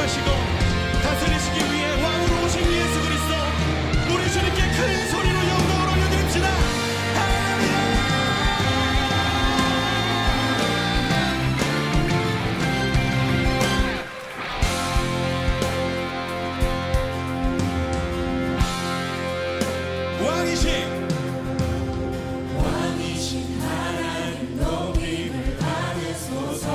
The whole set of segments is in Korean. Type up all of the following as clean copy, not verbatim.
하시고 다스리시기 위해 왕으로 오신 예수 그리스도, 우리 주님께 큰 소리로 영광을 올려드립시다. 왕이신 하나님 높임을 받으소서.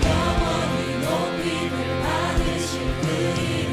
영원히 높임을 받으실 그 이름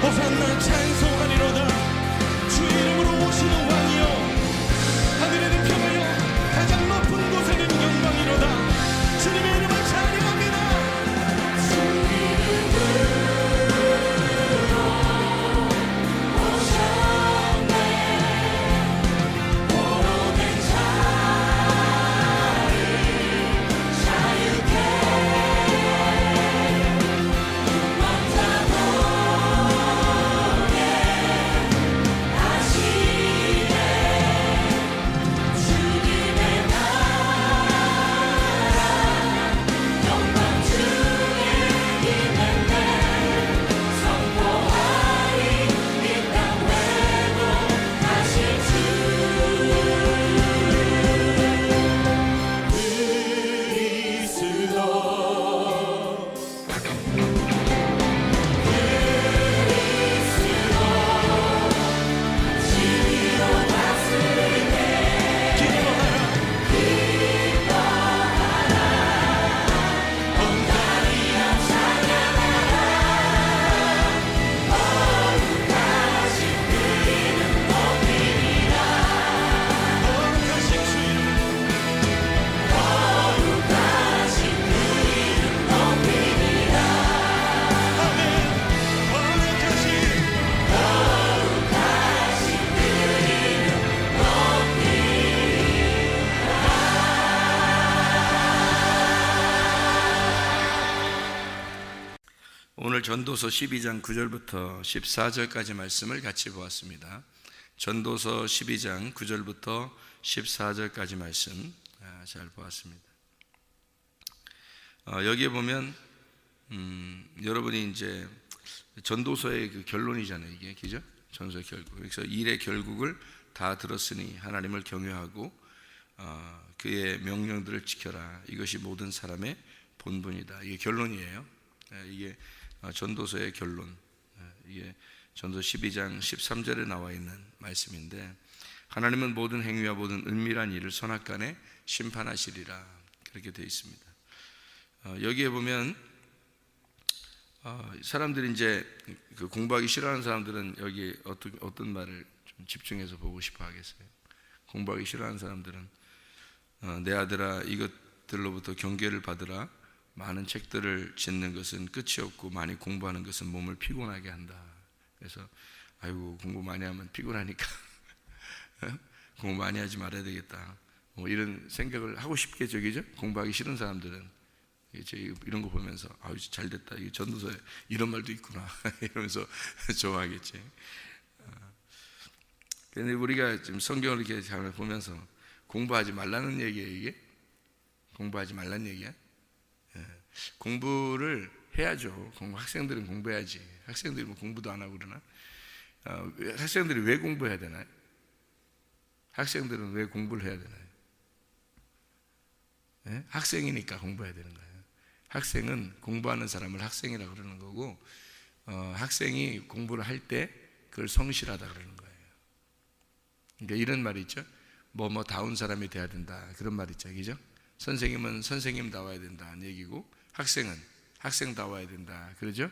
호산나 찬송하리로다. 주 이름으로 오시는 왕이여, 하늘에는 평화여, 가장 높은 곳에는 영광이로다. 주님의 이름을 찬양합니다. 오늘 전도서 12장 9절부터 14절까지 말씀을 같이 보았습니다. 전도서 12장 9절부터 14절까지 말씀 잘 보았습니다. 여기에 보면 여러분이 이제 전도서의 그 결론이잖아요, 이게, 그죠? 전도서의 결국. 그래서 일의 결국을 다 들었으니 하나님을 경외하고 그의 명령들을 지켜라. 이것이 모든 사람의 본분이다. 이게 결론이에요. 이게 전도서의 결론. 이게 전도서 12장 13절에 나와 있는 말씀인데, 하나님은 모든 행위와 모든 은밀한 일을 선악간에 심판하시리라, 그렇게 되어 있습니다. 여기에 보면 사람들이 이제 그 공부하기 싫어하는 사람들은 여기 어떤 말을 좀 집중해서 보고 싶어 하겠어요? 공부하기 싫어하는 사람들은 내 아들아 이것들로부터 경계를 받으라. 많은 책들을 짓는 것은 끝이 없고 많이 공부하는 것은 몸을 피곤하게 한다. 그래서 아이고 공부 많이 하면 피곤하니까 공부 많이 하지 말아야 되겠다. 뭐 이런 생각을 하고 싶겠죠, 그죠? 공부하기 싫은 사람들은 이제 이런 거 보면서 아유 잘 됐다. 이 전도서에 이런 말도 있구나 이러면서 좋아하겠지. 그런데 우리가 지금 성경을 이렇게 잘 보면서 공부하지 말라는 얘기예요, 이게? 공부하지 말라는 얘기야? 공부를 해야죠. 학생들은 공부해야지. 학생들이 뭐 공부도 안 하고 그러나? 학생들이 왜 공부해야 되나요? 학생들은 왜 공부를 해야 되나요? 네? 학생이니까 공부해야 되는 거예요. 학생은 공부하는 사람을 학생이라고 그러는 거고, 학생이 공부를 할 때 그걸 성실하다 그러는 거예요. 그러니까 이런 말이 있죠. 다운 사람이 돼야 된다. 그런 말 있죠, 그죠? 선생님은 선생님다워야 된다는 얘기고, 학생은 학생다워야 된다. 그러죠?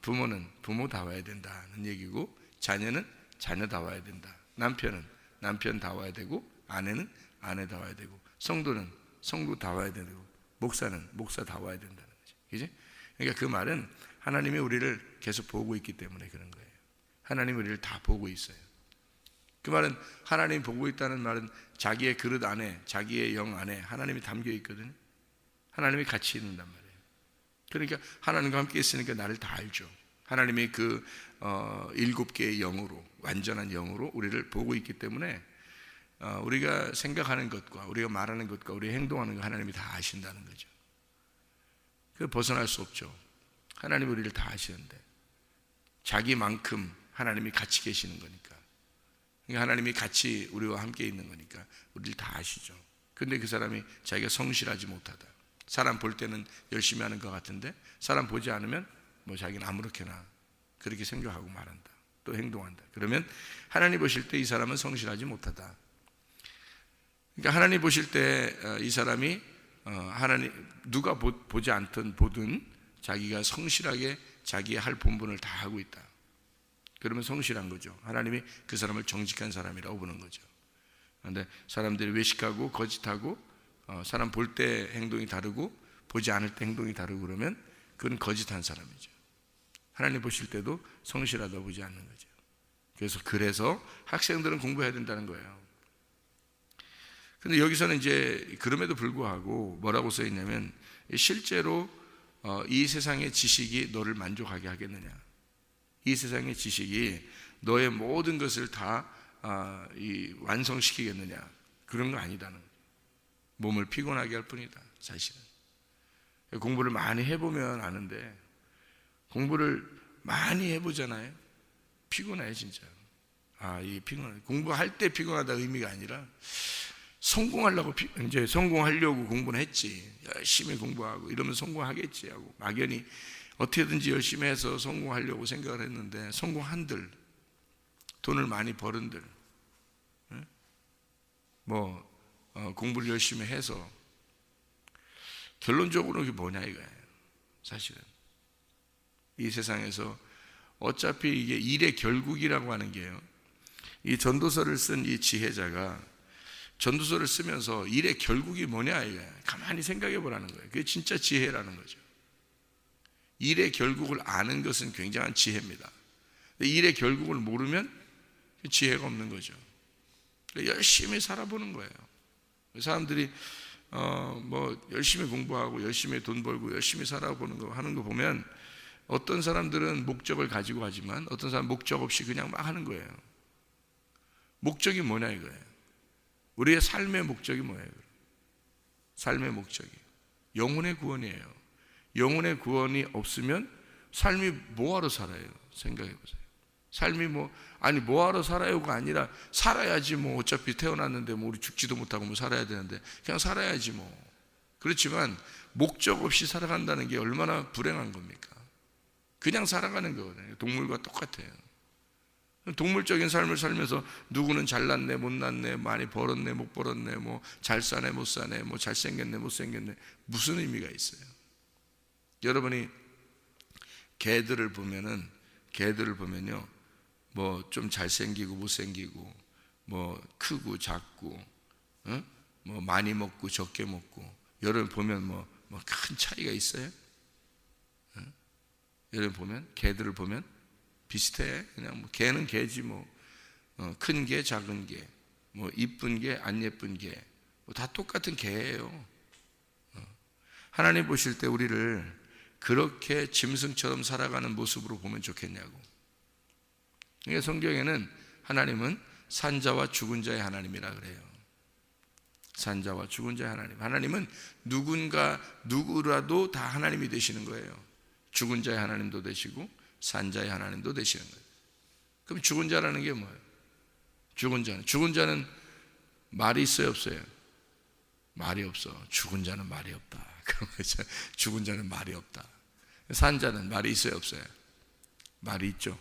부모는 부모다워야 된다는 얘기고, 자녀는 자녀다워야 된다. 남편은 남편다워야 되고, 아내는 아내다워야 되고, 성도는 성도다워야 되고, 목사는 목사다워야 된다는 거죠. 그죠? 그러니까 그 말은 하나님이 우리를 계속 보고 있기 때문에 그런 거예요. 하나님이 우리를 다 보고 있어요. 그 말은 하나님이 보고 있다는 말은 자기의 그릇 안에, 자기의 영 안에 하나님이 담겨 있거든요. 하나님이 같이 있는단 말이에요. 그러니까 하나님과 함께 있으니까 나를 다 알죠. 하나님이 그 7개의 영으로, 완전한 영으로 우리를 보고 있기 때문에 우리가 생각하는 것과 우리가 말하는 것과 우리가 행동하는 것 하나님이 다 아신다는 거죠. 그 벗어날 수 없죠. 하나님이 우리를 다 아시는데 자기만큼 하나님이 같이 계시는 거니까. 그러니까 하나님이 같이 우리와 함께 있는 거니까 우리를 다 아시죠. 근데 그 사람이 자기가 성실하지 못하다. 사람 볼 때는 열심히 하는 것 같은데 사람 보지 않으면 자기는 아무렇게나 그렇게 생각하고 말한다. 또 행동한다. 그러면 하나님 보실 때 이 사람은 성실하지 못하다. 그러니까 하나님 보실 때 이 사람이 하나님 누가 보지 않든 보든 자기가 성실하게 자기의 할 본분을 다 하고 있다. 그러면 성실한 거죠. 하나님이 그 사람을 정직한 사람이라고 보는 거죠. 그런데 사람들이 외식하고 거짓하고 사람 볼 때 행동이 다르고 보지 않을 때 행동이 다르고 그러면 그건 거짓한 사람이죠. 하나님 보실 때도 성실하다고 보지 않는 거죠. 그래서 학생들은 공부해야 된다는 거예요. 근데 여기서는 이제 그럼에도 불구하고 뭐라고 써 있냐면 실제로 이 세상의 지식이 너를 만족하게 하겠느냐? 이 세상의 지식이 너의 모든 것을 다 완성시키겠느냐? 그런 거 아니다는 거예요. 몸을 피곤하게 할 뿐이다, 사실은. 공부를 많이 해보면 아는데 공부를 많이 해보잖아요. 피곤해 진짜. 이 피곤해. 공부할 때 피곤하다 의미가 아니라 성공하려고 이제 성공하려고 공부는 했지. 열심히 공부하고 이러면 성공하겠지 하고 막연히 어떻게든지 열심히 해서 성공하려고 생각을 했는데 성공한들, 돈을 많이 벌은들, 공부를 열심히 해서 결론적으로 그게 뭐냐 이거예요. 사실은 이 세상에서 어차피 이게 일의 결국이라고 하는 게요. 이 전도서를 쓴 이 지혜자가 전도서를 쓰면서 일의 결국이 뭐냐 이거예요. 가만히 생각해 보라는 거예요. 그게 진짜 지혜라는 거죠. 일의 결국을 아는 것은 굉장한 지혜입니다. 일의 결국을 모르면 지혜가 없는 거죠. 열심히 살아보는 거예요. 사람들이 열심히 공부하고 열심히 돈 벌고 열심히 살아보는 거 하는 거 보면 어떤 사람들은 목적을 가지고 하지만 어떤 사람은 목적 없이 그냥 막 하는 거예요. 목적이 뭐냐 이거예요. 우리의 삶의 목적이 뭐예요? 삶의 목적이 영혼의 구원이에요. 영혼의 구원이 없으면 삶이 뭐하러 살아요? 생각해 보세요. 삶이 뭐하러 살아요가 아니라 살아야지 어차피 태어났는데 우리 죽지도 못하고 살아야 되는데 그냥 살아야지 그렇지만 목적 없이 살아간다는 게 얼마나 불행한 겁니까? 그냥 살아가는 거거든요. 동물과 똑같아요. 동물적인 삶을 살면서 누구는 잘났네 못났네 많이 벌었네 못 벌었네 잘 사네 못 사네 잘생겼네 못생겼네 무슨 의미가 있어요? 여러분이 개들을 보면요, 뭐 좀 잘생기고 못생기고, 뭐 크고 작고, 뭐 많이 먹고 적게 먹고, 여러분 보면 뭐 큰 차이가 있어요? 여러분 보면 개들을 보면 비슷해. 그냥 뭐 개는 개지 뭐. 큰 개, 작은 개, 뭐 이쁜 개, 안 예쁜 개, 뭐 다 똑같은 개예요. 하나님 보실 때 우리를 그렇게 짐승처럼 살아가는 모습으로 보면 좋겠냐고. 그러니까 성경에는 하나님은 산자와 죽은 자의 하나님이라 그래요. 산자와 죽은 자의 하나님. 하나님은 누구라도 다 하나님이 되시는 거예요. 죽은 자의 하나님도 되시고 산자의 하나님도 되시는 거예요. 그럼 죽은 자라는 게 뭐예요? 죽은 자는 말이 있어요, 없어요? 말이 없어. 죽은 자는 말이 없다. 죽은 자는 말이 없다. 산자는 말이 있어요, 없어요? 말이 있죠.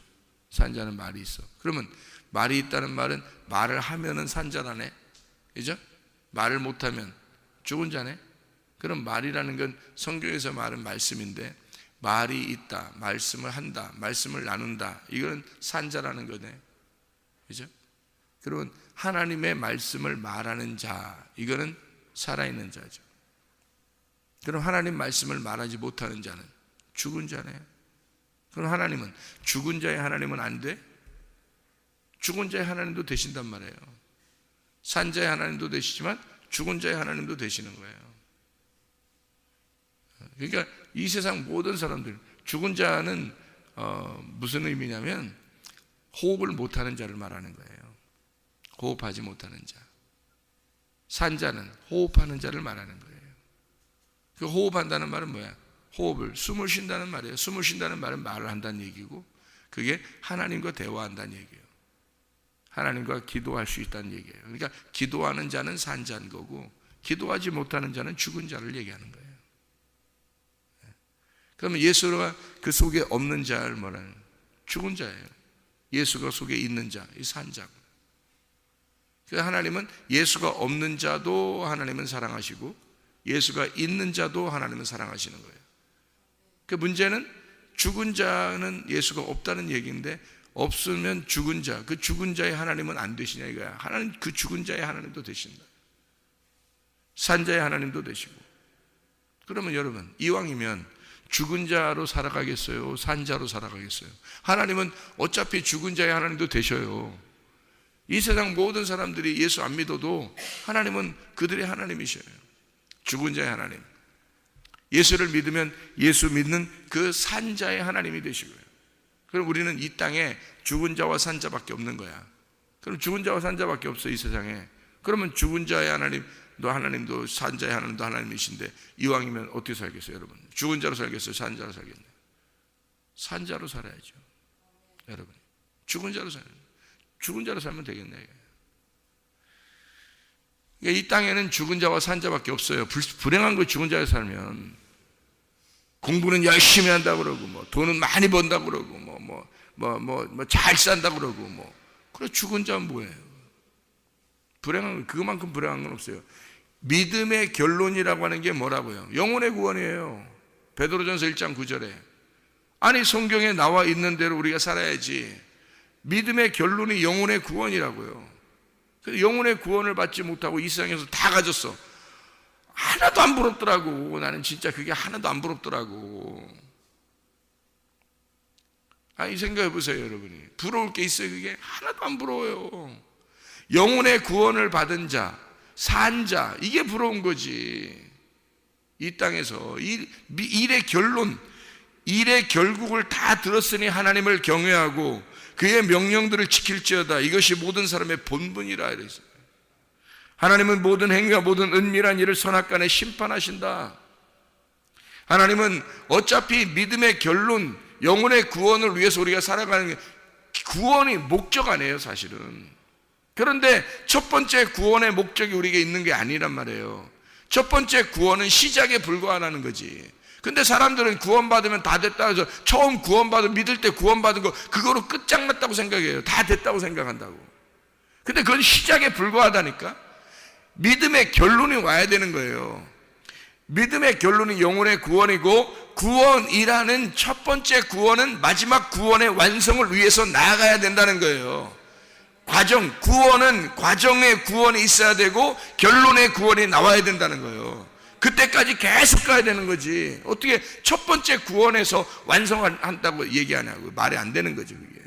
산자는 말이 있어. 그러면 말이 있다는 말은 말을 하면은 산자라네. 그죠? 말을 못하면 죽은 자네. 그럼 말이라는 건 성경에서 말은 말씀인데, 말이 있다, 말씀을 한다, 말씀을 나눈다, 이건 산자라는 거네. 그죠? 그러면 하나님의 말씀을 말하는 자, 이거는 살아있는 자죠. 그럼 하나님 말씀을 말하지 못하는 자는 죽은 자네. 그럼 하나님은, 죽은 자의 하나님은 안 돼? 죽은 자의 하나님도 되신단 말이에요. 산자의 하나님도 되시지만 죽은 자의 하나님도 되시는 거예요. 그러니까 이 세상 모든 사람들, 죽은 자는 무슨 의미냐면 호흡을 못하는 자를 말하는 거예요. 호흡하지 못하는 자. 산자는 호흡하는 자를 말하는 거예요. 그 호흡한다는 말은 뭐야? 호흡을, 숨을 쉰다는 말이에요. 숨을 쉰다는 말은 말을 한다는 얘기고, 그게 하나님과 대화한다는 얘기예요. 하나님과 기도할 수 있다는 얘기예요. 그러니까 기도하는 자는 산자인 거고, 기도하지 못하는 자는 죽은 자를 얘기하는 거예요. 그러면 예수가 그 속에 없는 자를 뭐라는? 죽은 자예요. 예수가 속에 있는 자, 이 산자고. 그래서 하나님은 예수가 없는 자도 하나님은 사랑하시고, 예수가 있는 자도 하나님은 사랑하시는 거예요. 그 문제는 죽은 자는 예수가 없다는 얘기인데, 없으면 죽은 자, 그 죽은 자의 하나님은 안 되시냐 이거야. 하나님, 그 죽은 자의 하나님도 되신다. 산자의 하나님도 되시고. 그러면 여러분, 이왕이면 죽은 자로 살아가겠어요? 산자로 살아가겠어요? 하나님은 어차피 죽은 자의 하나님도 되셔요. 이 세상 모든 사람들이 예수 안 믿어도 하나님은 그들의 하나님이셔요. 죽은 자의 하나님. 예수를 믿으면 예수 믿는 그 산자의 하나님이 되시고요. 그럼 우리는 이 땅에 죽은 자와 산자밖에 없는 거야. 그럼 죽은 자와 산자밖에 없어, 이 세상에. 그러면 죽은 자의 하나님도 하나님도 산자의 하나님도 하나님이신데, 이왕이면 어떻게 살겠어요, 여러분? 죽은 자로 살겠어요, 산자로 살겠나요? 산자로 살아야죠, 여러분. 죽은 자로 살면 되겠네요. 그러니까 이 땅에는 죽은 자와 산자밖에 없어요. 불행한 거, 죽은 자에 살면 공부는 열심히 한다고 그러고, 뭐 돈은 많이 번다고 그러고, 잘 산다고 그러고, 그래, 죽은 자는 뭐예요? 불행한 건, 그만큼 불행한 건 없어요. 믿음의 결론이라고 하는 게 뭐라고요? 영혼의 구원이에요. 베드로전서 1장 9절에. 아니, 성경에 나와 있는 대로 우리가 살아야지. 믿음의 결론이 영혼의 구원이라고요. 영혼의 구원을 받지 못하고 이 세상에서 다 가졌어. 하나도 안 부럽더라고. 나는 진짜 그게 하나도 안 부럽더라고. 아니, 생각해 보세요, 여러분이. 부러울 게 있어요? 그게 하나도 안 부러워요. 영혼의 구원을 받은 자, 산 자, 이게 부러운 거지. 이 땅에서 일의 결론, 일의 결국을 다 들었으니 하나님을 경외하고 그의 명령들을 지킬지어다. 이것이 모든 사람의 본분이라 이랬어요. 하나님은 모든 행위와 모든 은밀한 일을 선악간에 심판하신다. 하나님은 어차피 믿음의 결론, 영혼의 구원을 위해서 우리가 살아가는 게, 구원이 목적 아니에요, 사실은. 그런데 첫 번째 구원의 목적이 우리에게 있는 게 아니란 말이에요. 첫 번째 구원은 시작에 불과하다는 거지. 근데 사람들은 구원받으면 다 됐다 해서 처음 구원받은, 믿을 때 구원받은 거 그거로 끝장났다고 생각해요. 다 됐다고 생각한다고. 근데 그건 시작에 불과하다니까. 믿음의 결론이 와야 되는 거예요. 믿음의 결론이 영혼의 구원이고, 구원이라는 첫 번째 구원은 마지막 구원의 완성을 위해서 나아가야 된다는 거예요. 구원은 과정의 구원이 있어야 되고 결론의 구원이 나와야 된다는 거예요. 그때까지 계속 가야 되는 거지. 어떻게 첫 번째 구원에서 완성한다고 얘기하냐고. 말이 안 되는 거죠, 그게.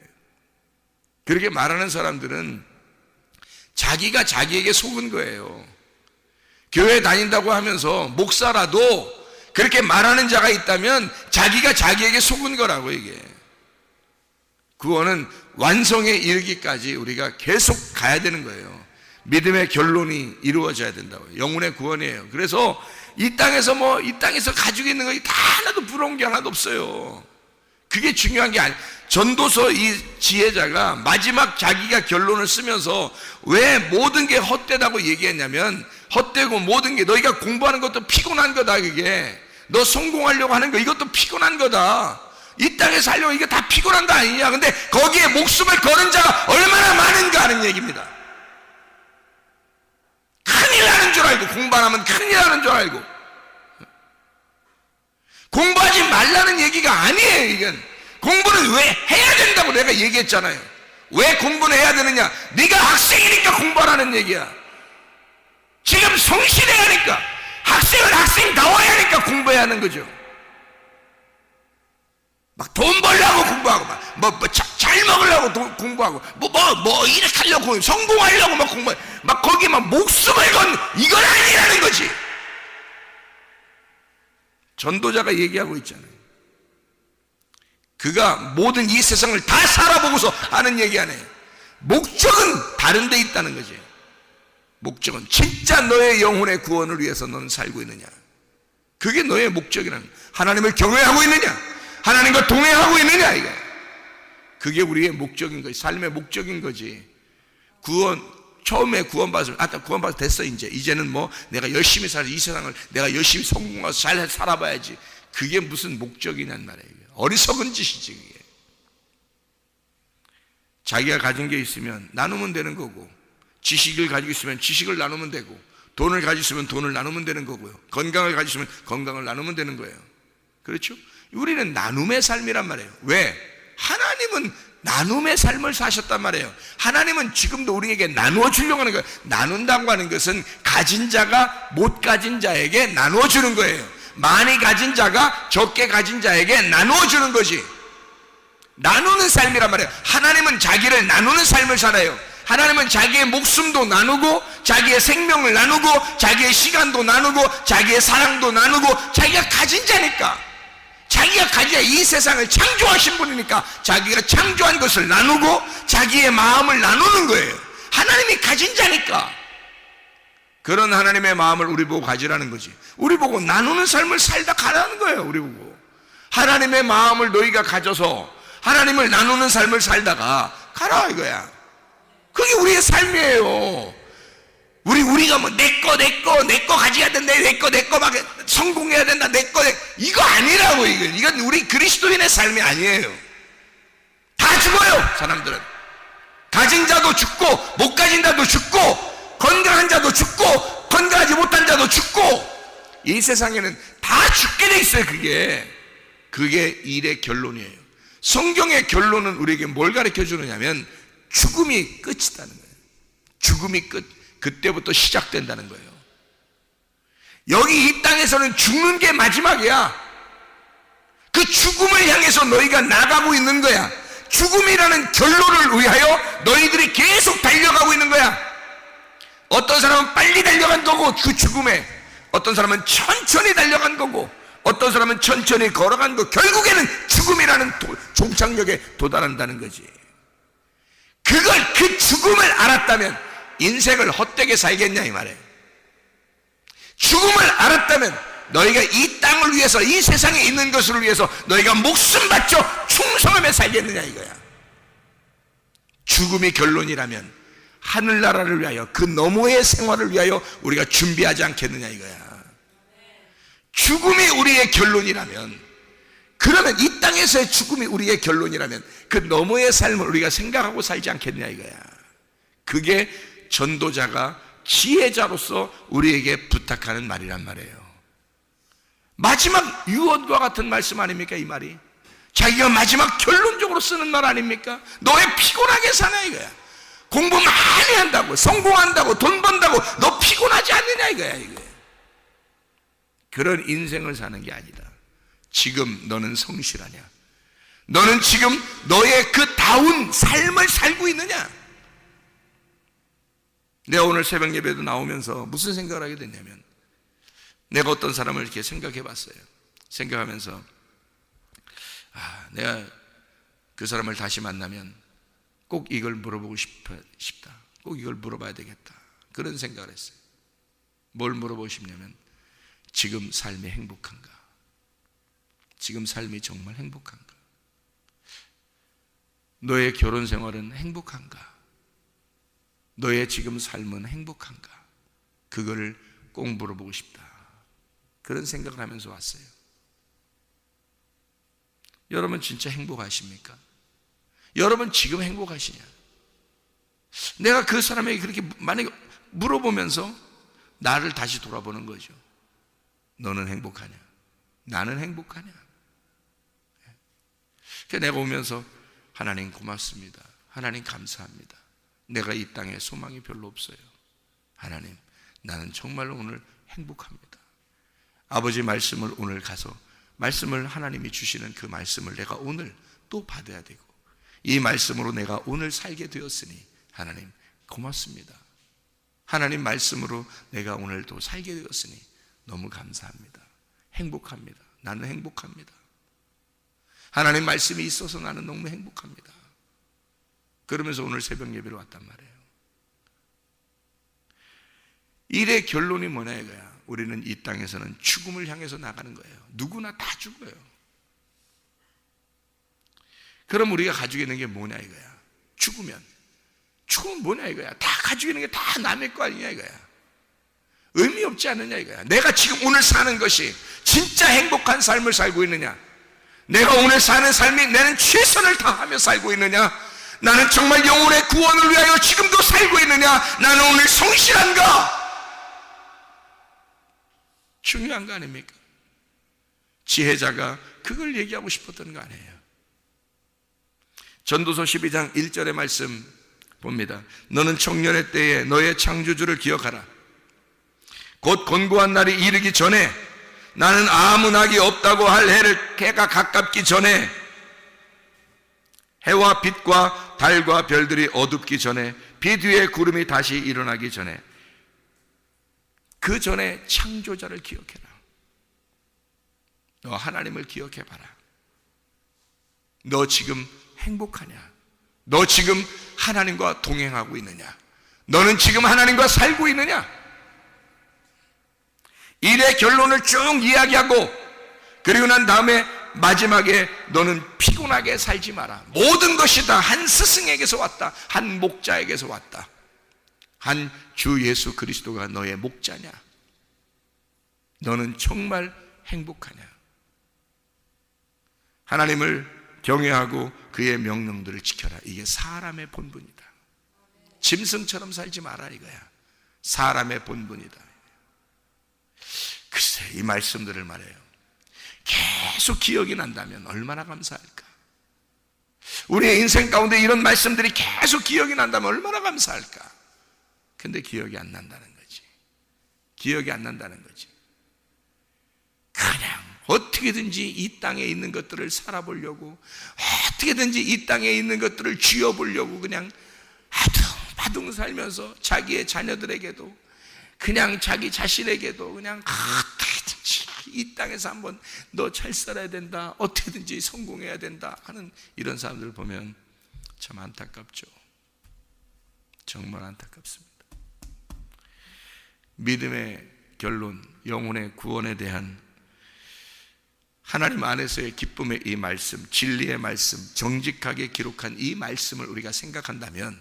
그렇게 말하는 사람들은 자기가 자기에게 속은 거예요. 교회 다닌다고 하면서 목사라도 그렇게 말하는 자가 있다면 자기가 자기에게 속은 거라고. 이게 구원은 완성에 이르기까지 우리가 계속 가야 되는 거예요. 믿음의 결론이 이루어져야 된다고요. 영혼의 구원이에요. 그래서 이 땅에서 가지고 있는 거 다 하나도 부러운 게 하나도 없어요. 그게 중요한 게 아니에요. 전도서 이 지혜자가 마지막 자기가 결론을 쓰면서 왜 모든 게 헛되다고 얘기했냐면, 헛되고 모든 게 너희가 공부하는 것도 피곤한 거다. 그게 너 성공하려고 하는 거 이것도 피곤한 거다. 이 땅에 살려고 이게 다 피곤한 거 아니냐. 근데 거기에 목숨을 거는 자가 얼마나 많은가 하는 얘기입니다. 큰일 나는 줄 알고, 공부 안 하면 큰일 나는 줄 알고. 공부하지 말라는 얘기가 아니에요. 이건 공부는 왜 해야 된다고 내가 얘기했잖아요. 왜 공부는 해야 되느냐? 네가 학생이니까 공부하라는 얘기야. 지금 성실해야 하니까, 학생은 학생다워야 하니까 공부해야 하는 거죠. 막 돈 벌려고 공부하고, 잘 먹으려고 공부하고, 이렇게 하려고, 성공하려고 막 공부해. 막 거기에 막 목숨을 건, 이건 아니라는 거지. 전도자가 얘기하고 있잖아요. 그가 모든 이 세상을 다 살아보고서 하는 얘기 아니에요. 목적은 다른 데 있다는 거지. 목적은 진짜 너의 영혼의 구원을 위해서 너는 살고 있느냐. 그게 너의 목적이라는 거야. 하나님을 경외하고 있느냐, 하나님과 동행하고 있느냐. 이거 그게 우리의 목적인 거지. 삶의 목적인 거지. 처음에 구원받았으면 구원받아서 됐어. 이제는 내가 열심히 살아, 이 세상을 내가 열심히 성공해서 잘 살아봐야지. 그게 무슨 목적이냔 말이에요. 어리석은 짓이지. 그게 자기가 가진 게 있으면 나누면 되는 거고, 지식을 가지고 있으면 지식을 나누면 되고, 돈을 가지고 있으면 돈을 나누면 되는 거고요, 건강을 가지고 있으면 건강을 나누면 되는 거예요. 그렇죠? 우리는 나눔의 삶이란 말이에요. 왜? 하나님은 나눔의 삶을 사셨단 말이에요. 하나님은 지금도 우리에게 나누어 주려고 하는 거예요. 나눈다고 하는 것은 가진 자가 못 가진 자에게 나누어 주는 거예요. 많이 가진 자가 적게 가진 자에게 나누어 주는 거지. 나누는 삶이란 말이에요. 하나님은 자기를 나누는 삶을 살아요. 하나님은 자기의 목숨도 나누고, 자기의 생명을 나누고, 자기의 시간도 나누고, 자기의 사랑도 나누고, 자기가 가진 자니까, 자기가 가진 이 세상을 창조하신 분이니까 자기가 창조한 것을 나누고 자기의 마음을 나누는 거예요. 하나님이 가진 자니까. 그런 하나님의 마음을 우리 보고 가지라는 거지. 우리 보고 나누는 삶을 살다 가라는 거예요. 우리 보고 하나님의 마음을 너희가 가져서 하나님을 나누는 삶을 살다가 가라 이거야. 그게 우리의 삶이에요. 우리가 내 거 가져야 된다, 내 거 막 성공해야 된다, 이거 아니라고. 이건 우리 그리스도인의 삶이 아니에요. 다 죽어요, 사람들은. 가진 자도 죽고, 못 가진 자도 죽고, 건강한 자도 죽고, 건강하지 못한 자도 죽고, 이 세상에는 다 죽게 돼 있어요. 그게 일의 결론이에요. 성경의 결론은 우리에게 뭘 가르쳐 주느냐면 죽음이 끝이다는 거예요. 죽음이 끝. 그때부터 시작된다는 거예요. 여기 이 땅에서는 죽는 게 마지막이야. 그 죽음을 향해서 너희가 나가고 있는 거야. 죽음이라는 결론을 위하여 너희들이 계속 달려가고 있는 거야. 어떤 사람은 빨리 달려간 거고 그 죽음에, 어떤 사람은 천천히 달려간 거고, 어떤 사람은 천천히 걸어간 거, 결국에는 죽음이라는 종착역에 도달한다는 거지. 그 죽음을 알았다면 인생을 헛되게 살겠냐 이 말이에요. 죽음을 알았다면 너희가 이 땅을 위해서, 이 세상에 있는 것을 위해서 너희가 목숨 바쳐 충성하며 살겠느냐 이거야. 죽음이 결론이라면 하늘나라를 위하여, 그 너머의 생활을 위하여 우리가 준비하지 않겠느냐 이거야. 죽음이 우리의 결론이라면, 그러면 이 땅에서의 죽음이 우리의 결론이라면 그 너머의 삶을 우리가 생각하고 살지 않겠느냐 이거야. 그게 전도자가 지혜자로서 우리에게 부탁하는 말이란 말이에요. 마지막 유언과 같은 말씀 아닙니까? 이 말이 자기가 마지막 결론적으로 쓰는 말 아닙니까? 너 왜 피곤하게 사냐 이거야. 공부 많이 한다고, 성공한다고, 돈 번다고 너 피곤하지 않느냐 이거야. 그런 인생을 사는 게 아니다. 지금 너는 성실하냐? 너는 지금 너의 그 다운 삶을 살고 있느냐? 내가 오늘 새벽 예배도 나오면서 무슨 생각을 하게 됐냐면, 내가 어떤 사람을 이렇게 생각해 봤어요. 생각하면서 내가 그 사람을 다시 만나면 꼭 이걸 물어보고 싶다. 꼭 이걸 물어봐야 되겠다. 그런 생각을 했어요. 뭘 물어보고 싶냐면, 지금 삶이 행복한가? 지금 삶이 정말 행복한가? 너의 결혼 생활은 행복한가? 너의 지금 삶은 행복한가? 그거를 꼭 물어보고 싶다. 그런 생각을 하면서 왔어요. 여러분 진짜 행복하십니까? 여러분 지금 행복하시냐? 내가 그 사람에게 그렇게 만약에 물어보면서 나를 다시 돌아보는 거죠. 너는 행복하냐? 나는 행복하냐? 그래서 내가 오면서 하나님 고맙습니다. 하나님 감사합니다. 내가 이 땅에 소망이 별로 없어요. 하나님, 나는 정말로 오늘 행복합니다. 아버지 말씀을 오늘 가서 말씀을 하나님이 주시는 그 말씀을 내가 오늘 또 받아야 되고, 이 말씀으로 내가 오늘 살게 되었으니 하나님 고맙습니다. 하나님 말씀으로 내가 오늘도 살게 되었으니 너무 감사합니다. 행복합니다. 나는 행복합니다. 하나님 말씀이 있어서 나는 너무 행복합니다. 그러면서 오늘 새벽 예배로 왔단 말이에요. 일의 결론이 뭐냐 이거야. 우리는 이 땅에서는 죽음을 향해서 나가는 거예요. 누구나 다 죽어요. 그럼 우리가 가지고 있는 게 뭐냐 이거야. 죽으면 뭐냐 이거야. 다 가지고 있는 게 다 남의 거 아니냐 이거야. 의미 없지 않느냐 이거야. 내가 지금 오늘 사는 것이 진짜 행복한 삶을 살고 있느냐? 내가 오늘 사는 삶이 나는 최선을 다하며 살고 있느냐? 나는 정말 영혼의 구원을 위하여 지금도 살고 있느냐? 나는 오늘 성실한가? 중요한 거 아닙니까? 지혜자가 그걸 얘기하고 싶었던 거 아니에요. 전도서 12장 1절의 말씀 봅니다. 너는 청년의 때에 너의 창조주를 기억하라. 곧 곤고한 날이 이르기 전에, 나는 아무 낙이 없다고 할 해가 가깝기 전에, 해와 빛과 달과 별들이 어둡기 전에, 빛 위에 구름이 다시 일어나기 전에, 그 전에 창조자를 기억해라. 너 하나님을 기억해봐라. 너 지금 행복하냐? 너 지금 하나님과 동행하고 있느냐? 너는 지금 하나님과 살고 있느냐? 일의 결론을 쭉 이야기하고, 그리고 난 다음에 마지막에 너는 피곤하게 살지 마라. 모든 것이 다 한 스승에게서 왔다. 한 목자에게서 왔다. 한 주 예수 그리스도가 너의 목자냐? 너는 정말 행복하냐? 하나님을 경외하고 그의 명령들을 지켜라. 이게 사람의 본분이다. 짐승처럼 살지 마라 이거야. 사람의 본분이다. 글쎄, 이 말씀들을 말해요. 계속 기억이 난다면 얼마나 감사할까? 우리의 인생 가운데 이런 말씀들이 계속 기억이 난다면 얼마나 감사할까? 근데 기억이 안 난다는 거지. 기억이 안 난다는 거지. 그냥 어떻게든지 이 땅에 있는 것들을 살아보려고, 어떻게든지 이 땅에 있는 것들을 쥐어보려고 그냥 아둥바둥 살면서 자기의 자녀들에게도, 그냥 자기 자신에게도 그냥 어떻게든지 이 땅에서 한번 너 잘 살아야 된다, 어떻게든지 성공해야 된다 하는 이런 사람들을 보면 참 안타깝죠. 정말 안타깝습니다. 믿음의 결론, 영혼의 구원에 대한 하나님 안에서의 기쁨의 이 말씀, 진리의 말씀, 정직하게 기록한 이 말씀을 우리가 생각한다면,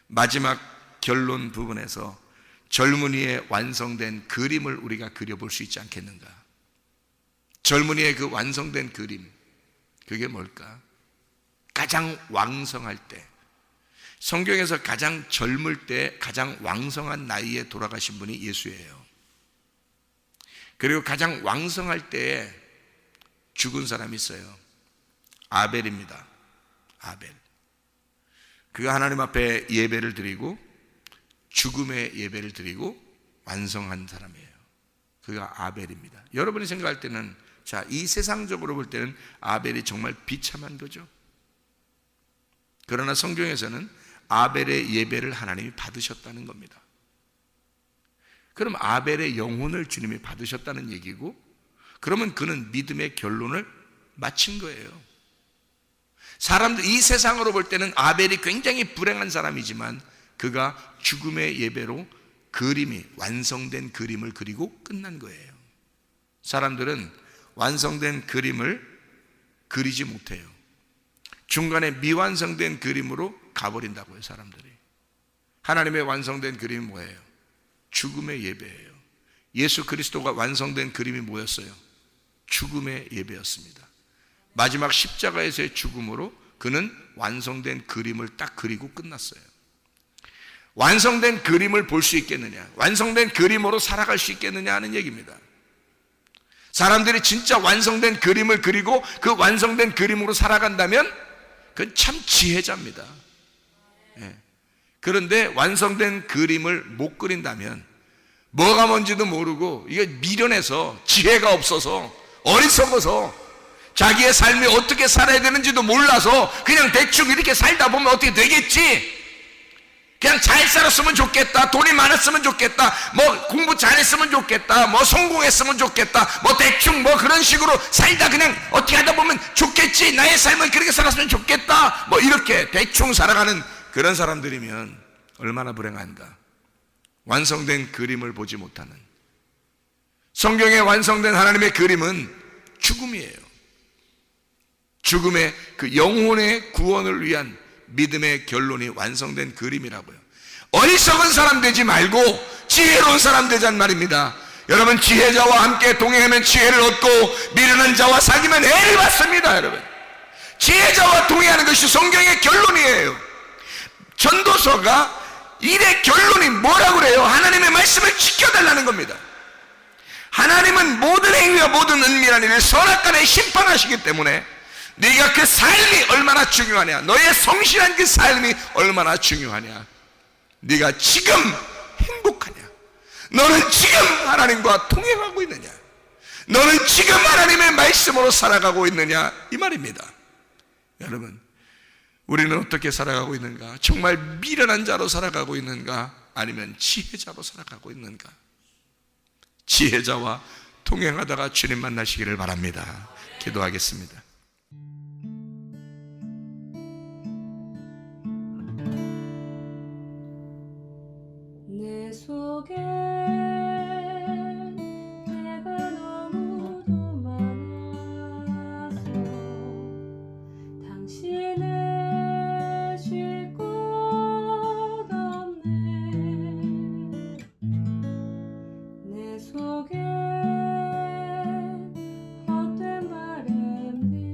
마지막 결론 부분에서 젊은이의 완성된 그림을 우리가 그려볼 수 있지 않겠는가? 젊은이의 그 완성된 그림, 그게 뭘까? 가장 왕성할 때, 성경에서 가장 젊을 때 가장 왕성한 나이에 돌아가신 분이 예수예요. 그리고 가장 왕성할 때에 죽은 사람이 있어요. 아벨입니다. 아벨. 그가 하나님 앞에 예배를 드리고 죽음의 예배를 드리고 완성한 사람이에요. 그가 아벨입니다. 여러분이 생각할 때는, 자, 이 세상적으로 볼 때는 아벨이 정말 비참한 거죠. 그러나 성경에서는 아벨의 예배를 하나님이 받으셨다는 겁니다. 그럼 아벨의 영혼을 주님이 받으셨다는 얘기고, 그러면 그는 믿음의 결론을 마친 거예요. 사람들, 이 세상으로 볼 때는 아벨이 굉장히 불행한 사람이지만 그가 죽음의 예배로 그림이, 완성된 그림을 그리고 끝난 거예요. 사람들은 완성된 그림을 그리지 못해요. 중간에 미완성된 그림으로 가버린다고요, 사람들이. 하나님의 완성된 그림이 뭐예요? 죽음의 예배예요. 예수 그리스도가 완성된 그림이 뭐였어요? 죽음의 예배였습니다. 마지막 십자가에서의 죽음으로 그는 완성된 그림을 딱 그리고 끝났어요. 완성된 그림을 볼 수 있겠느냐, 완성된 그림으로 살아갈 수 있겠느냐 하는 얘기입니다. 사람들이 진짜 완성된 그림을 그리고 그 완성된 그림으로 살아간다면 그건 참 지혜자입니다. 예. 그런데 완성된 그림을 못 그린다면 뭐가 뭔지도 모르고, 이게 미련해서, 지혜가 없어서, 어리석어서, 자기의 삶이 어떻게 살아야 되는지도 몰라서 그냥 대충 이렇게 살다 보면 어떻게 되겠지? 그냥 잘 살았으면 좋겠다, 돈이 많았으면 좋겠다, 뭐 공부 잘했으면 좋겠다, 뭐 성공했으면 좋겠다, 뭐 대충 뭐 그런 식으로 살다 그냥 어떻게 하다 보면 좋겠지, 나의 삶은 그렇게 살았으면 좋겠다, 뭐 이렇게 대충 살아가는 그런 사람들이면 얼마나 불행한가. 완성된 그림을 보지 못하는, 성경에 완성된 하나님의 그림은 죽음이에요. 죽음의 그 영혼의 구원을 위한 믿음의 결론이 완성된 그림이라고요. 어리석은 사람 되지 말고 지혜로운 사람 되자는 말입니다. 여러분, 지혜자와 함께 동행하면 지혜를 얻고 미련한 자와 사귀면 애를 받습니다. 여러분, 지혜자와 동행하는 것이 성경의 결론이에요. 전도서가 일의 결론이 뭐라고 그래요? 하나님의 말씀을 지켜달라는 겁니다. 하나님은 모든 행위와 모든 은밀한 일을 선악간에 심판하시기 때문에 네가 그 삶이 얼마나 중요하냐, 너의 성실한 그 삶이 얼마나 중요하냐, 네가 지금 행복하냐, 너는 지금 하나님과 통행하고 있느냐, 너는 지금 하나님의 말씀으로 살아가고 있느냐, 이 말입니다. 여러분, 우리는 어떻게 살아가고 있는가? 정말 미련한 자로 살아가고 있는가? 아니면 지혜자로 살아가고 있는가? 지혜자와 동행하다가 주님 만나시기를 바랍니다. 기도하겠습니다. 내 속에 내가 너무도 많아서 당신을 쉴 곳 없네. 내 속에 헛된 바램들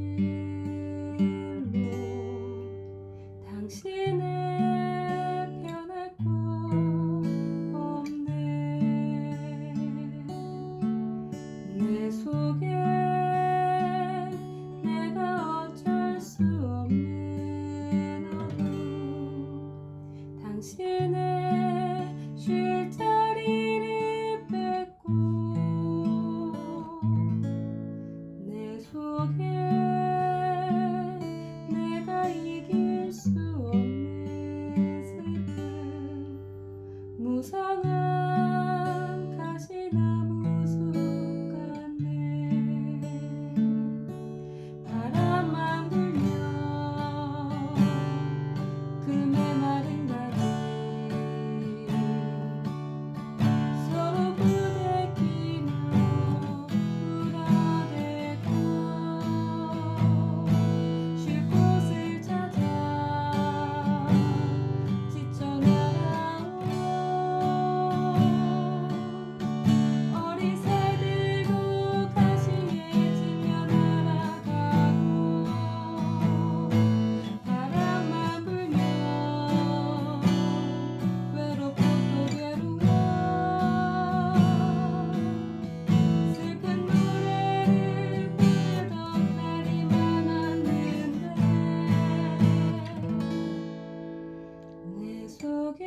속에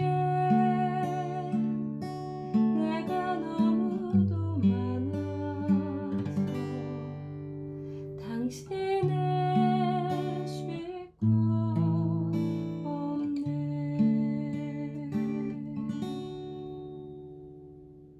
내가 너무도 많아서 당신을